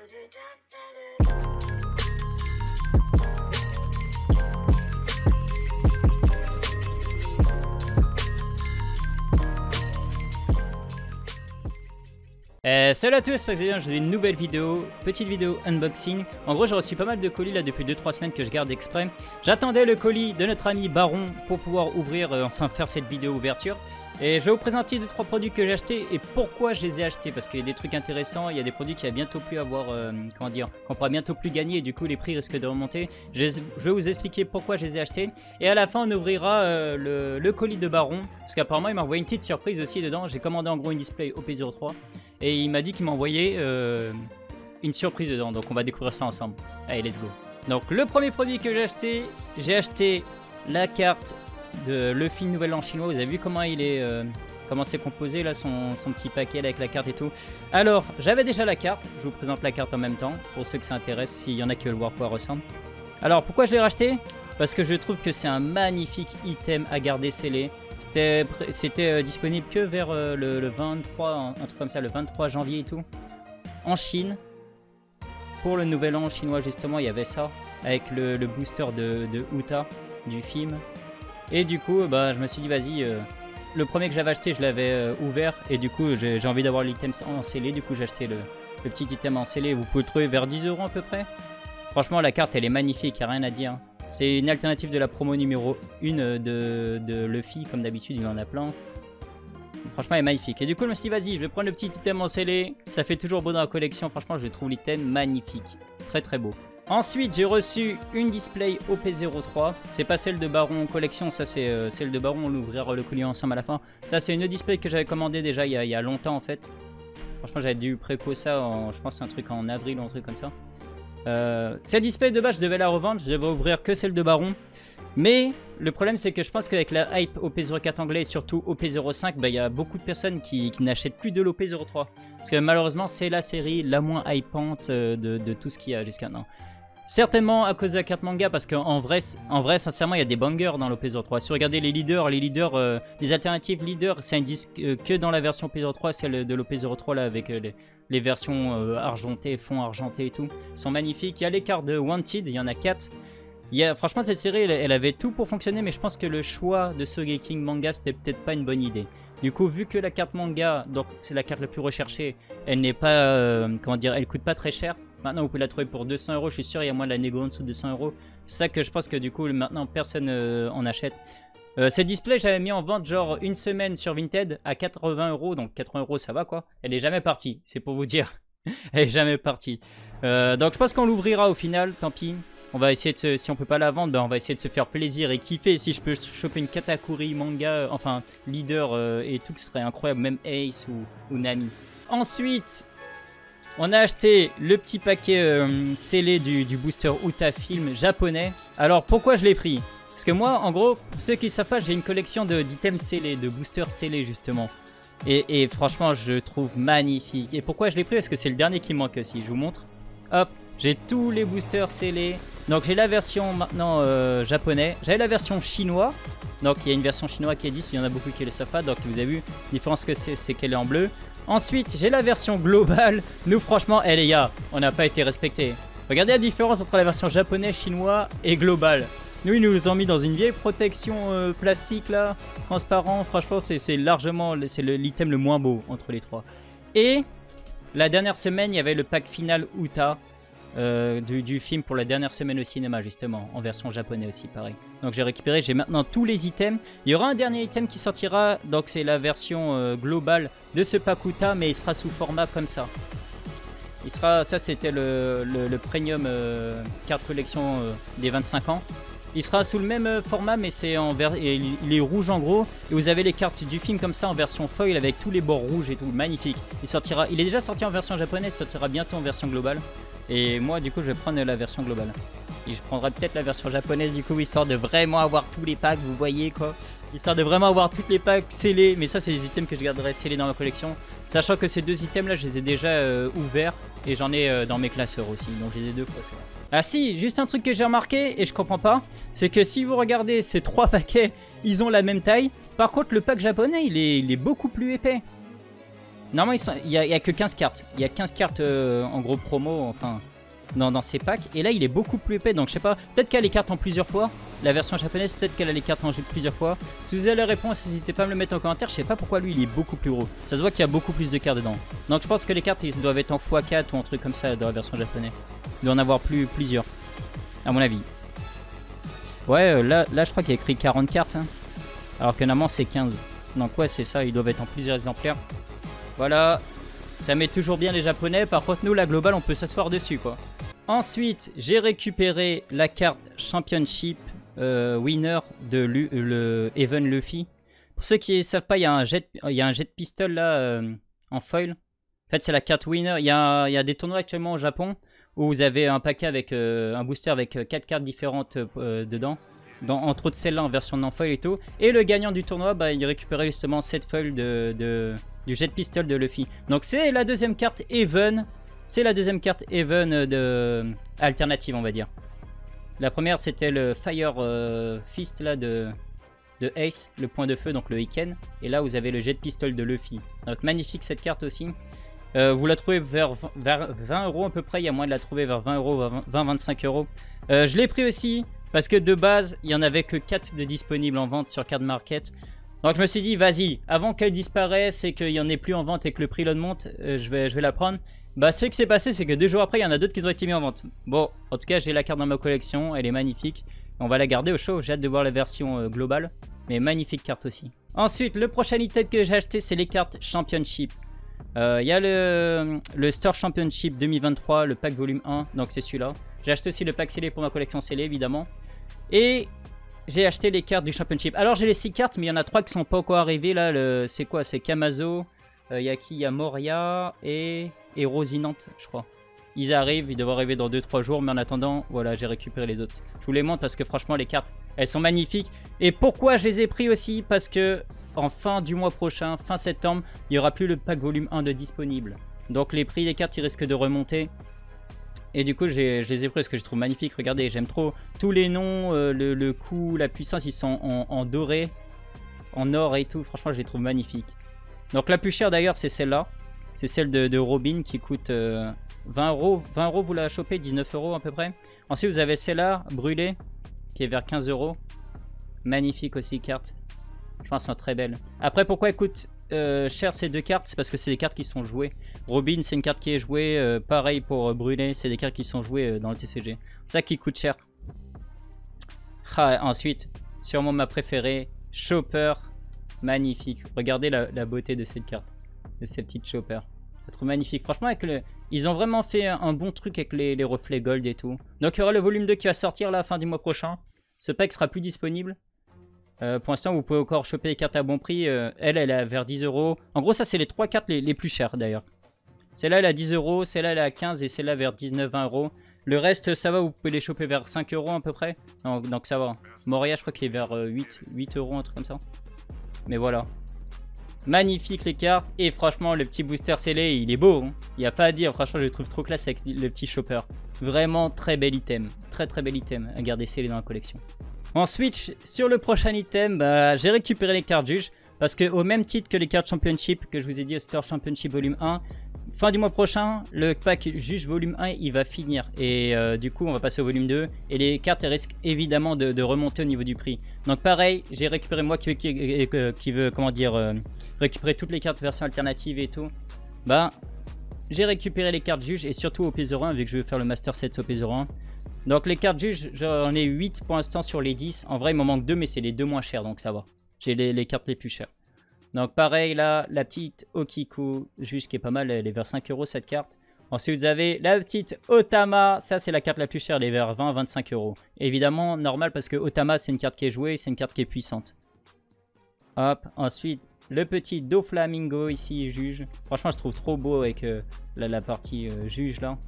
Salut à tous, j'espère que vous allez bien, je fais une nouvelle vidéo, petite vidéo unboxing. En gros j'ai reçu pas mal de colis là depuis 2-3 semaines que je garde exprès. J'attendais le colis de notre ami Baron pour pouvoir ouvrir, enfin faire cette vidéo ouverture. Et je vais vous présenter 2-3 produits que j'ai achetés et pourquoi je les ai achetés. Parce qu'il y a des trucs intéressants, il y a des produits qui va bientôt plus avoir, comment dire, qu'on pourra bientôt plus gagner et du coup les prix risquent de remonter. Je vais vous expliquer pourquoi je les ai achetés. Et à la fin on ouvrira le colis de Baron. Parce qu'apparemment il m'a envoyé une petite surprise aussi dedans. J'ai commandé en gros une display OP03. Et il m'a dit qu'il m'a envoyé une surprise dedans. Donc on va découvrir ça ensemble. Allez, let's go. Donc le premier produit que j'ai acheté la carte de Luffy Nouvel An chinois. Vous avez vu comment il est, comment c'est composé là, son petit paquet là, avec la carte et tout. Alors j'avais déjà la carte. Je vous présente la carte en même temps pour ceux que ça intéresse, s'il y en a qui veulent voir quoi ressemble. Alors pourquoi je l'ai racheté? Parce que je trouve que c'est un magnifique item à garder scellé. C'était disponible que vers le 23, un truc comme ça, le 23 janvier et tout, en Chine. Pour le Nouvel An chinois justement, il y avait ça, avec le booster de Uta, du film. Et du coup, bah, je me suis dit, vas-y, le premier que j'avais acheté, je l'avais ouvert. Et du coup, j'ai envie d'avoir l'item en scellé. Du coup, j'ai acheté le petit item en scellé. Vous pouvez le trouver vers 10 € à peu près. Franchement, la carte, elle est magnifique, il n'y a rien à dire. C'est une alternative de la promo numéro 1 de Luffy, comme d'habitude, il en a plein. Franchement, elle est magnifique. Et du coup, je me suis dit, vas-y, je vais prendre le petit item en scellé. Ça fait toujours beau dans la collection. Franchement, je trouve l'item magnifique. Très, très beau. Ensuite, j'ai reçu une display OP03. C'est pas celle de Baron collection, ça c'est celle de Baron. On l'ouvrira le colis ensemble à la fin. Ça, c'est une display que j'avais commandée déjà il y a longtemps en fait. Franchement, j'avais dû préco ça, je pense un truc en avril ou un truc comme ça. Cette display de base, je devais la revendre, je devais ouvrir que celle de Baron. Mais le problème, c'est que je pense qu'avec la hype OP04 anglais et surtout OP05, bah, y a beaucoup de personnes qui n'achètent plus de l'OP03. Parce que malheureusement, c'est la série la moins hypante de tout ce qu'il y a jusqu'à maintenant. Certainement à cause de la carte manga, parce qu'en vrai, sincèrement, il y a des bangers dans l'OP03. Si vous regardez les leaders, les alternatives leaders, c'est un disque que dans la version OP03, celle de l'OP03 là, avec les versions argentées, fond argenté et tout, sont magnifiques. Il y a les cartes de Wanted, il y en a 4. Franchement, cette série, elle avait tout pour fonctionner, mais je pense que le choix de Sogeking manga, c'était peut-être pas une bonne idée. Du coup, vu que la carte manga, donc c'est la carte la plus recherchée, elle n'est pas, comment dire, elle coûte pas très cher. Maintenant, vous pouvez la trouver pour 200 €. Je suis sûr, il y a moins de la négo en dessous de 200 €. C'est ça que je pense que du coup, maintenant, personne en achète. Cette display, j'avais mis en vente genre une semaine sur Vinted à 80 €. Donc 80 € ça va quoi. Elle est jamais partie, c'est pour vous dire. Elle est jamais partie. Donc je pense qu'on l'ouvrira au final, tant pis. On va essayer de si on peut pas la vendre, ben on va essayer de se faire plaisir et kiffer. Si je peux choper une Katakuri manga, enfin leader et tout, ce serait incroyable. Même Ace ou Nami. Ensuite, on a acheté le petit paquet scellé du booster Uta film japonais. Alors pourquoi je l'ai pris? Parce que moi, en gros, pour ceux qui ne savent pas, j'ai une collection d'items scellés, de boosters scellés justement. Et franchement, je trouve magnifique. Et pourquoi je l'ai pris? Parce que c'est le dernier qui manque aussi. Je vous montre. Hop, j'ai tous les boosters scellés. Donc j'ai la version maintenant japonais. J'avais la version chinois. Donc il y a une version chinoise qui est 10, il y en a beaucoup qui ne le savent pas. Donc vous avez vu, la différence que c'est qu'elle est en bleu. Ensuite, j'ai la version globale. Nous, franchement, les gars, on n'a pas été respectés. Regardez la différence entre la version japonais, chinois et globale. Nous, ils nous ont mis dans une vieille protection plastique, là, transparent. Franchement, c'est largement l'item le moins beau entre les trois. Et la dernière semaine, il y avait le pack final Uta du film pour la dernière semaine au cinéma, justement, en version japonais aussi, pareil. Donc j'ai récupéré, j'ai maintenant tous les items. Il y aura un dernier item qui sortira, donc c'est la version globale de ce pack Uta, mais il sera sous format comme ça. Il sera, ça c'était le premium carte collection des 25 ans. Il sera sous le même format, mais c'est en vert, et il est rouge en gros. Et vous avez les cartes du film comme ça en version foil avec tous les bords rouges et tout, magnifique. Il est déjà sorti en version japonaise, il sortira bientôt en version globale. Et moi du coup je vais prendre la version globale. Et je prendrai peut-être la version japonaise du coup, histoire de vraiment avoir tous les packs, vous voyez quoi. Histoire de vraiment avoir toutes les packs scellés. Mais ça c'est des items que je garderai scellés dans ma collection. Sachant que ces deux items là je les ai déjà ouverts. Et j'en ai dans mes classeurs aussi, donc j'ai les deux fois. Ah si, juste un truc que j'ai remarqué et je comprends pas, c'est que si vous regardez ces 3 paquets, ils ont la même taille. Par contre le pack japonais il est beaucoup plus épais. Normalement, il y a que 15 cartes. Il y a 15 cartes en gros promo, enfin, dans ces packs. Et là, il est beaucoup plus épais. Donc, je sais pas, peut-être qu'elle a les cartes en plusieurs fois. La version japonaise, peut-être qu'elle a les cartes en jeu plusieurs fois. Si vous avez la réponse, n'hésitez pas à me le mettre en commentaire. Je sais pas pourquoi lui, il est beaucoup plus gros. Ça se voit qu'il y a beaucoup plus de cartes dedans. Donc, je pense que les cartes, ils doivent être en x4 ou un truc comme ça dans la version japonaise. Il doit en avoir plusieurs, à mon avis. Ouais, là, je crois qu'il y a écrit 40 cartes. Hein. Alors que normalement, c'est 15. Donc, ouais, c'est ça. Ils doivent être en plusieurs exemplaires. Voilà, ça met toujours bien les japonais. Par contre nous la globale on peut s'asseoir dessus quoi. Ensuite j'ai récupéré la carte Championship Winner de le Even Luffy. Pour ceux qui ne savent pas, il y a un jet pistol là en foil. En fait c'est la carte Winner. Il y a des tournois actuellement au Japon où vous avez un paquet avec un booster avec 4 cartes différentes dedans. Entre autres celle-là en version non-foil et tout. Et le gagnant du tournoi, bah, il récupérait justement cette foil du jet pistol de Luffy. Donc c'est la deuxième carte Even. C'est la deuxième carte Even alternative on va dire. La première c'était le Fire Fist là de Ace, le point de feu, donc le Iken. Et là vous avez le jet pistol de Luffy. Donc magnifique cette carte aussi. Vous la trouvez vers 20 € à peu près. Il y a moyen de la trouver vers 20 €, 20-25 €. Je l'ai pris aussi. Parce que de base, il n'y en avait que 4 de disponibles en vente sur Card Market. Donc je me suis dit, vas-y, avant qu'elle disparaisse et qu'il n'y en ait plus en vente et que le prix monte, je vais la prendre. Bah ce qui s'est passé, c'est que 2 jours après, il y en a d'autres qui ont été mis en vente. Bon, en tout cas, j'ai la carte dans ma collection, elle est magnifique. On va la garder au chaud, j'ai hâte de voir la version globale. Mais magnifique carte aussi. Ensuite, le prochain item que j'ai acheté, c'est les cartes Championship. Il y a le Store Championship 2023, le pack volume 1, donc c'est celui-là. J'ai acheté aussi le pack scellé pour ma collection scellée, évidemment. Et j'ai acheté les cartes du Championship. Alors j'ai les 6 cartes, mais il y en a 3 qui sont pas encore arrivées. Là, c'est quoi? C'est Kamazo, il y a qui? Il y a Moria et Rosinante, je crois. Ils arrivent, ils devraient arriver dans 2-3 jours. Mais en attendant, voilà, j'ai récupéré les autres. Je vous les montre parce que franchement, les cartes, elles sont magnifiques. Et pourquoi je les ai pris aussi? Parce que en fin du mois prochain, fin septembre, il n'y aura plus le pack volume 1 de disponible. Donc les prix des cartes, ils risquent de remonter. Et du coup, je les ai pris parce que je trouve magnifique. Regardez, j'aime trop tous les noms, le coup, la puissance, ils sont en doré, en or et tout. Franchement, je les trouve magnifiques. Donc la plus chère d'ailleurs, c'est celle-là. C'est celle de Robin qui coûte 20 €. 20 €, vous la chopez, 19 € à peu près. Ensuite, vous avez celle-là, brûlée, qui est vers 15 €. Magnifique aussi, carte. Je pense qu'elles sont très belles. Après, pourquoi elles coûtent cher ces deux cartes? C'est parce que c'est des cartes qui sont jouées. Robin, c'est une carte qui est jouée. Pareil pour Brûler, c'est des cartes qui sont jouées dans le TCG. C'est ça qui coûte cher. Ensuite, sûrement ma préférée, Chopper. Magnifique. Regardez la beauté de cette carte. De cette petite Chopper. Je la trouve magnifique. Franchement, ils ont vraiment fait un bon truc avec les reflets gold et tout. Donc, il y aura le volume 2 qui va sortir là, à la fin du mois prochain. Ce pack sera plus disponible. Pour l'instant, vous pouvez encore choper les cartes à bon prix. Elle est vers 10 €. En gros, ça, c'est les 3 cartes les plus chères d'ailleurs. Celle-là, elle est à 10 €. Celle-là, elle est à 15 et celle-là vers 19-20 €. Le reste, ça va. Vous pouvez les choper vers 5 € à peu près. Donc, ça va. Moria, je crois qu'il est vers 8 €, un truc comme ça. Mais voilà. Magnifique les cartes. Et franchement, le petit booster scellé, il est beau. Hein. Il n'y a pas à dire. Franchement, je le trouve trop classe avec le petit Chopper. Vraiment très bel item. Très très bel item à garder scellé dans la collection. Ensuite, sur le prochain item, j'ai récupéré les cartes juges. Parce que au même titre que les cartes Championship que je vous ai dit au Store Championship volume 1, fin du mois prochain, le pack juge volume 1 il va finir. Et du coup, on va passer au volume 2. Et les cartes elles risquent évidemment de remonter au niveau du prix. Donc pareil, j'ai récupéré moi qui veut comment dire, récupérer toutes les cartes version alternative et tout. J'ai récupéré les cartes juges et surtout au P01 vu que je vais faire le Master Set au P01. Donc les cartes juges, j'en ai 8 pour l'instant sur les 10. En vrai, il m'en manque 2, mais c'est les 2 moins chers, donc ça va. J'ai les cartes les plus chères. Donc pareil, là, la petite Okiku juge qui est pas mal, elle est vers 5 € cette carte. Ensuite, vous avez la petite Otama. Ça, c'est la carte la plus chère, elle est vers 20-25 €. Évidemment, normal parce que Otama, c'est une carte qui est jouée, c'est une carte qui est puissante. Hop, ensuite, le petit Doflamingo ici, juge. Franchement, je trouve trop beau avec la partie juge là.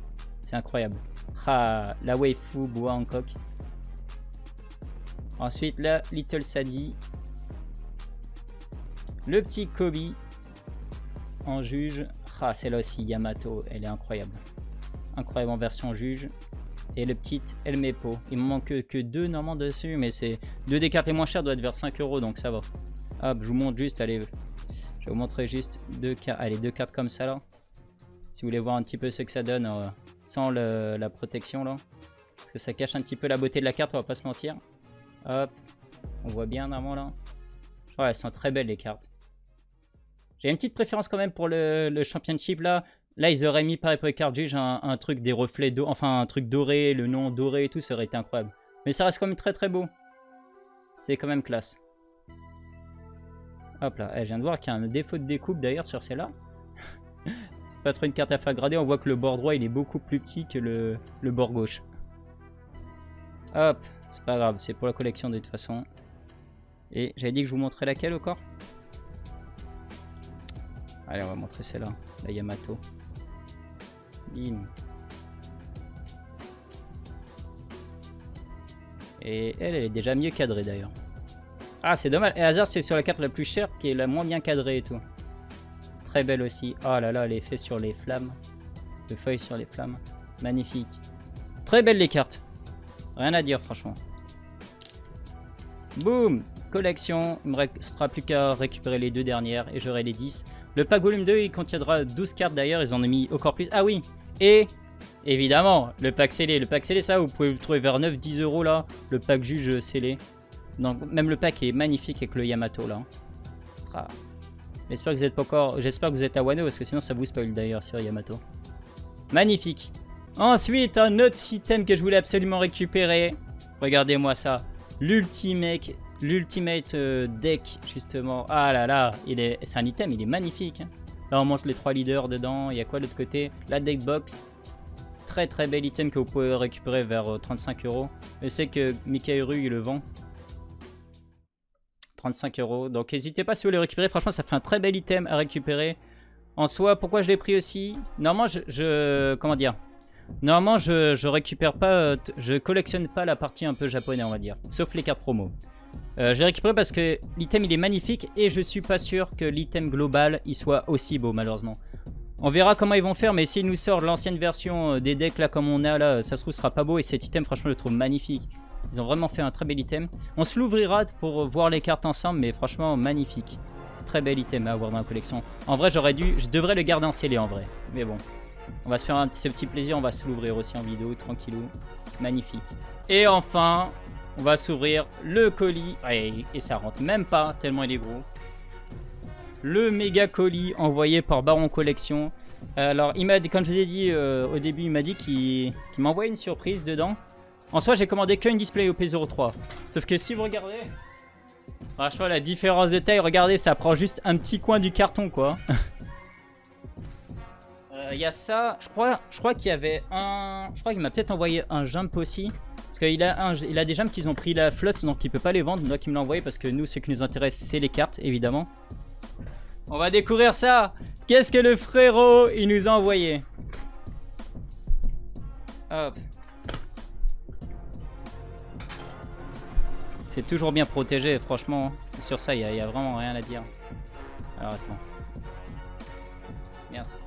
C'est incroyable. La waifu Boa Hancock. Ensuite, la Little Sadie. Le petit Kobe en juge. Celle-là aussi, Yamato, elle est incroyable. Incroyable en version juge. Et le petit Elmepo. Il me manque que 2 normalement dessus, mais c'est 2 des cartes les moins chères, doit être vers 5 €, donc ça va. Hop, je vous montre juste, allez. Je vais vous montrer juste deux cartes. Allez, deux cartes comme ça là. Si vous voulez voir un petit peu ce que ça donne sans la protection là. Parce que ça cache un petit peu la beauté de la carte, on va pas se mentir. Hop. On voit bien normalement là. Ouais, elles sont très belles les cartes. J'ai une petite préférence quand même pour le Championship là. Là, ils auraient mis pareil pour les cartes juges un truc des reflets d'eau. Enfin, un truc doré, le nom doré et tout, ça aurait été incroyable. Mais ça reste quand même très très beau. C'est quand même classe. Hop là, je viens de voir qu'il y a un défaut de découpe d'ailleurs sur celle-là. C'est pas trop une carte à faire grader, on voit que le bord droit il est beaucoup plus petit que le bord gauche. Hop, c'est pas grave, c'est pour la collection de toute façon. Et j'avais dit que je vous montrais laquelle encore. Allez, on va montrer celle-là, la Yamato. Bim. Et elle est déjà mieux cadrée d'ailleurs. Ah, c'est dommage. Et hasard, c'est sur la carte la plus chère qui est la moins bien cadrée et tout. Très belle aussi. Oh là là, l'effet sur les flammes. Le feuille sur les flammes. Magnifique. Très belles les cartes. Rien à dire, franchement. Boum. Collection. Il me restera plus qu'à récupérer les deux dernières et j'aurai les 10. Le pack volume 2, il contiendra 12 cartes d'ailleurs. Ils en ont mis encore plus. Ah oui. Et évidemment, le pack scellé. Le pack scellé, ça, vous pouvez le trouver vers 9-10 € là. Le pack juge scellé. Donc, même le pack est magnifique avec le Yamato là. Ah. J'espère que vous êtes pas encore. J'espère que vous êtes à Wano parce que sinon ça vous spoil d'ailleurs sur Yamato. Magnifique. Ensuite, un autre item que je voulais absolument récupérer. Regardez-moi ça. L'ultimate deck justement. Ah là là, c'est un item, il est magnifique. Hein. Là on montre les 3 leaders dedans. Il y a quoi de l'autre côté? La deck box. Très très bel item que vous pouvez récupérer vers 35 €. Je sais que Mikairu il le vend. 35 €. Donc n'hésitez pas si vous voulez le récupérer. Franchement, ça fait un très bel item à récupérer. En soi, pourquoi je l'ai pris aussi? Normalement, comment dire? Normalement, je récupère pas... je collectionne pas la partie un peu japonais, on va dire. Sauf les cartes promo. J'ai récupéré parce que l'item, il est magnifique. Et je suis pas sûr que l'item global, il soit aussi beau, malheureusement. On verra comment ils vont faire. Mais s'ils nous sortent l'ancienne version des decks, là, comme on a là, ça se trouve, ce sera pas beau. Et cet item, franchement, je le trouve magnifique. Ils ont vraiment fait un très bel item. On se l'ouvrira pour voir les cartes ensemble, mais franchement, magnifique. Très bel item à avoir dans la collection. En vrai, je devrais le garder en scellé en vrai. Mais bon, on va se faire ce petit plaisir. On va se l'ouvrir aussi en vidéo, tranquillou. Magnifique. Et enfin, on va s'ouvrir le colis. Et ça rentre même pas, tellement il est gros. Le méga colis envoyé par Baron Collection. Alors, il m'a dit, comme je vous ai dit au début, il m'a dit qu'il m'envoyait une surprise dedans. En soi, j'ai commandé qu'une display OP03. Sauf que si vous regardez, franchement, la différence de taille, regardez, ça prend juste un petit coin du carton, quoi. Il y a ça, je crois qu'il y avait un... Je crois qu'il m'a peut-être envoyé un jump aussi. Parce qu'il a des jumps qui ont pris la flotte, donc il peut pas les vendre. Donc il me l'a envoyé parce que nous, ce qui nous intéresse, c'est les cartes, évidemment. On va découvrir ça. Qu'est-ce que le frérot, il nous a envoyé? Hop. C'est toujours bien protégé, franchement. Sur ça, il y a vraiment rien à dire. Alors, attends. Merci.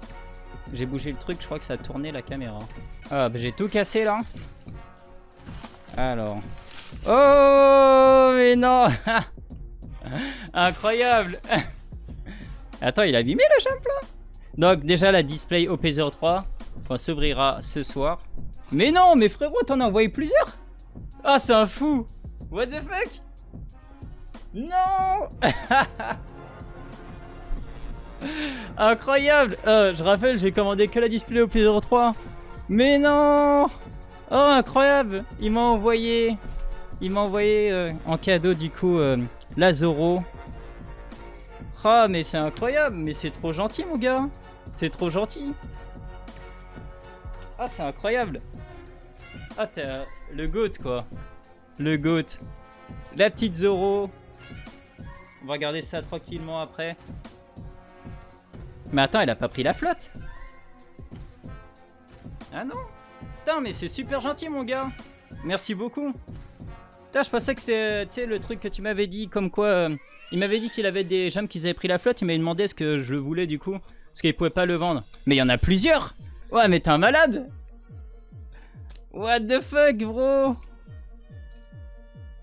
J'ai bougé le truc, je crois que ça a tourné la caméra. Ah, bah, j'ai tout cassé, là. Alors. Oh, mais non. Incroyable. Attends, il a abîmé le jump, là. Donc, déjà, la display OP03. On s'ouvrira ce soir. Mais non, mais frérot, t'en as envoyé plusieurs. Ah, c'est un fou. What the fuck? Non. Incroyable. Je rappelle, j'ai commandé que la display au P03. Mais non. Oh, incroyable. Il m'a envoyé en cadeau du coup la Zoro. Ah, mais c'est incroyable. Mais c'est trop gentil, mon gars. C'est trop gentil. Ah, c'est incroyable. Ah, t'as le GOAT, quoi. Le GOAT. La petite Zoro. On va regarder ça tranquillement après. Mais attends, elle a pas pris la flotte. Ah non. Putain, mais c'est super gentil, mon gars. Merci beaucoup. Putain, je pensais que c'était, tu sais, le truc que tu m'avais dit, comme quoi... il m'avait dit qu'il avait des gemmes qu'ils avaient pris la flotte. Il m'avait demandé ce que je voulais, du coup. Parce qu'il pouvait pas le vendre. Mais il y en a plusieurs. Ouais, mais t'es un malade. What the fuck, bro?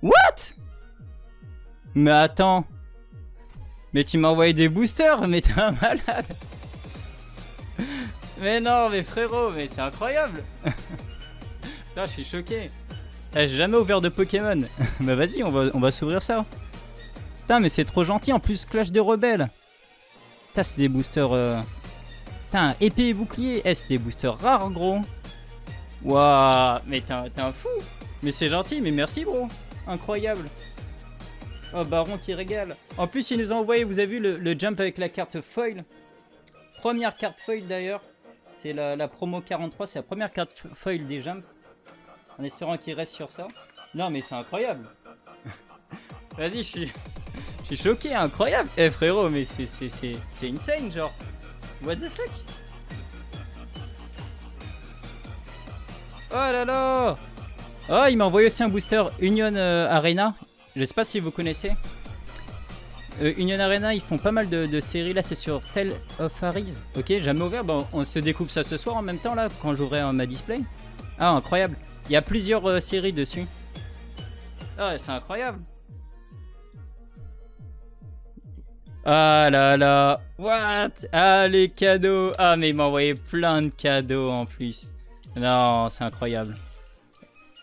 What? Mais attends. Mais tu m'as envoyé des boosters, mais t'es un malade. Mais non, mais frérot, mais c'est incroyable. Putain, je suis choqué. J'ai jamais ouvert de Pokémon. Bah vas-y, on va s'ouvrir ça. Putain, mais c'est trop gentil. En plus, Clash de Rebelles. Putain, c'est des boosters... Putain, épée et bouclier. Eh, c'est des boosters rares, gros. Waouh, mais t'es un fou. Mais c'est gentil, mais merci, bro. Incroyable. Oh, Baron qui régale. En plus, il nous a envoyé, vous avez vu le jump avec la carte foil. Première carte foil d'ailleurs. C'est la promo 43, c'est la première carte foil des jumps. En espérant qu'il reste sur ça. Non, mais c'est incroyable. Vas-y, je suis choqué, incroyable. Eh frérot, mais c'est insane, genre. What the fuck? Oh là là. Oh, il m'a envoyé aussi un booster Union Arena. Je sais pas si vous connaissez. Union Arena, ils font pas mal de séries. Là, c'est sur Tale of Arise. Ok, jamais ouvert. Bon, on se découvre ça ce soir en même temps, là, quand j'ouvrais ma display. Ah, incroyable. Il y a plusieurs séries dessus. Ah, c'est incroyable. Ah là là. What? Ah, les cadeaux. Ah, mais il m'a envoyé plein de cadeaux en plus. Non, c'est incroyable.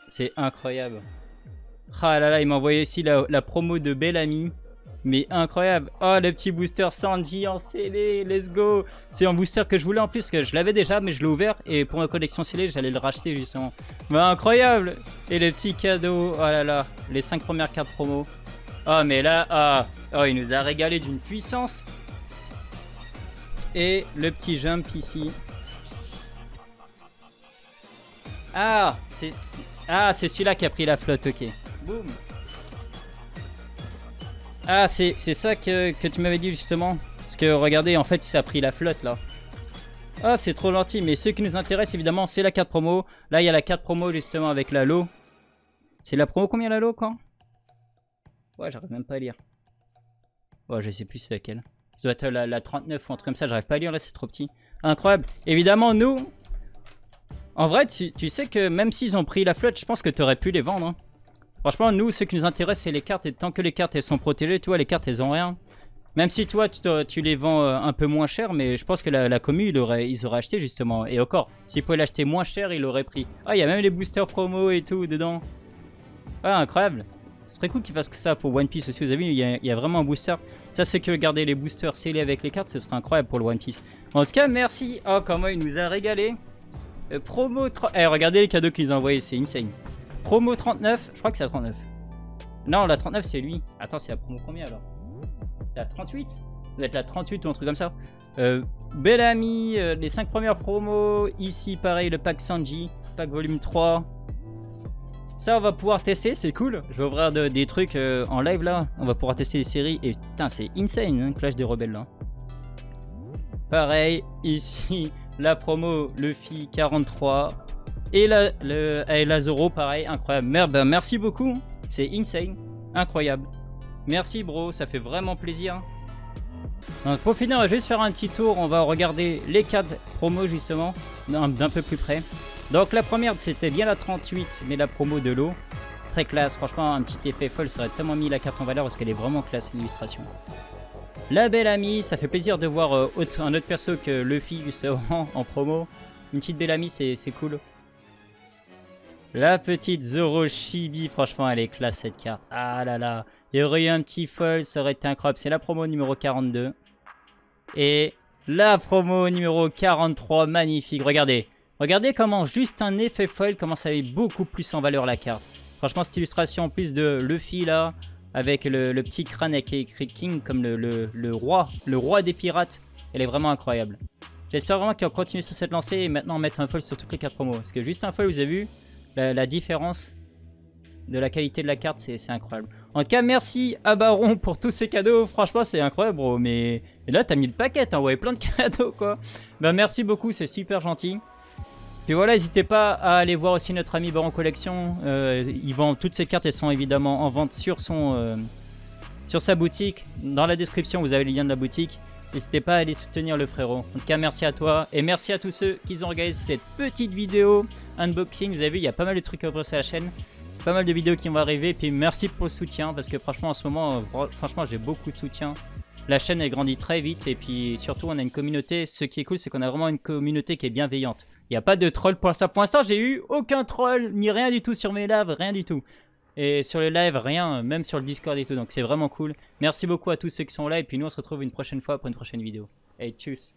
C'est incroyable. Ah là là, il m'a envoyé aussi la promo de Bellamy. Mais incroyable. Oh, le petit booster Sanji en scellé. Let's go. C'est un booster que je voulais en plus, que je l'avais déjà, mais je l'ai ouvert. Et pour ma collection scellée, j'allais le racheter justement. Mais incroyable. Et les petits cadeaux. Oh là là. Les 5 premières cartes promo. Oh, mais là, ah. Oh, il nous a régalé d'une puissance. Et le petit jump ici. Ah, c'est celui-là qui a pris la flotte, ok. Boum. Ah, c'est ça que tu m'avais dit justement. Parce que regardez, en fait, ça a pris la flotte là. Ah, c'est trop gentil. Mais ce qui nous intéresse évidemment, c'est la carte promo. Là, il y a la carte promo justement avec la lot. C'est la promo combien la lot quand? Ouais, j'arrive même pas à lire. Ouais, je sais plus c'est laquelle. Ça doit être la 39 ou un truc comme ça, j'arrive pas à lire là, c'est trop petit. Incroyable. Évidemment, nous... En vrai, tu sais que même s'ils ont pris la flotte, je pense que tu aurais pu les vendre. Hein. Franchement, nous, ce qui nous intéresse, c'est les cartes. Et tant que les cartes, elles sont protégées, tu vois, les cartes, elles ont rien. Même si toi, tu les vends un peu moins cher, mais je pense que la commu, ils auraient acheté justement. Et encore, s'ils pouvaient l'acheter moins cher, ils l'auraient pris. Ah, il y a même les boosters promo et tout dedans. Ah, incroyable. Ce serait cool qu'ils fassent ça pour One Piece aussi. Vous avez vu, il y a vraiment un booster. Ça, ceux qui veulent garder les boosters scellés avec les cartes, ce serait incroyable pour le One Piece. En tout cas, merci. Oh, comment il nous a régalé. Promo 30... Eh, regardez les cadeaux qu'ils ont envoyés, c'est insane. Promo 39, je crois que c'est la 39. Non, la 39, c'est lui. Attends, c'est la promo combien alors? La 38? Ça doit être la 38 ou un truc comme ça. Bellamy, les 5 premières promos. Ici, pareil, le pack Sanji, pack volume 3. Ça, on va pouvoir tester, c'est cool. Je vais ouvrir des trucs en live là. On va pouvoir tester les séries. Et putain, c'est insane, hein, Clash des Rebelles là. Pareil, ici, la promo Luffy 43. Et la Zoro, pareil, incroyable. Merde, ben, merci beaucoup. C'est insane, incroyable. Merci, bro, ça fait vraiment plaisir. Donc, pour finir, on va juste faire un petit tour. On va regarder les cartes promo justement, d'un peu plus près. Donc, la première, c'était bien la 38, mais la promo de l'eau. Très classe, franchement, un petit effet folle. Ça aurait tellement mis la carte en valeur parce qu'elle est vraiment classe, l'illustration. La Bellamy, ça fait plaisir de voir un autre perso que Luffy justement en promo. Une petite Bellamy, c'est cool. La petite Zoro Chibi, franchement, elle est classe cette carte. Ah là là, il y aurait eu un petit foil, ça aurait été incroyable. C'est la promo numéro 42. Et la promo numéro 43, magnifique. Regardez, regardez comment juste un effet foil commence à aller beaucoup plus en valeur la carte. Franchement, cette illustration en plus de Luffy là, avec le petit crâne avec écrit King comme le roi des pirates, elle est vraiment incroyable. J'espère vraiment qu'on continue sur cette lancée et maintenant mettre un foil sur toutes les cartes promo. Parce que juste un foil, vous avez vu la différence de la qualité de la carte, c'est incroyable. En tout cas, merci à Baron pour tous ces cadeaux. Franchement, c'est incroyable, bro. Mais là, t'as mis le paquet, t'as envoyé plein de cadeaux, quoi. Bah, merci beaucoup, c'est super gentil. Puis voilà, n'hésitez pas à aller voir aussi notre ami Baron Collection. Il vend toutes ces cartes, elles sont évidemment en vente sur sa boutique. Dans la description, vous avez le lien de la boutique. N'hésitez pas à aller soutenir le frérot. En tout cas, merci à toi. Et merci à tous ceux qui ont regardé cette petite vidéo unboxing. Vous avez vu, il y a pas mal de trucs à ouvrir sur la chaîne. Pas mal de vidéos qui vont arriver. Et puis merci pour le soutien. Parce que franchement, en ce moment, franchement, j'ai beaucoup de soutien. La chaîne elle grandit très vite et puis surtout on a une communauté. Ce qui est cool c'est qu'on a vraiment une communauté qui est bienveillante. Il n'y a pas de troll pour l'instant. Pour l'instant j'ai eu aucun troll ni rien du tout sur mes lives, rien du tout. Et sur le live rien, même sur le Discord et tout. Donc c'est vraiment cool. Merci beaucoup à tous ceux qui sont là et puis nous on se retrouve une prochaine fois pour une prochaine vidéo. Et tchuss.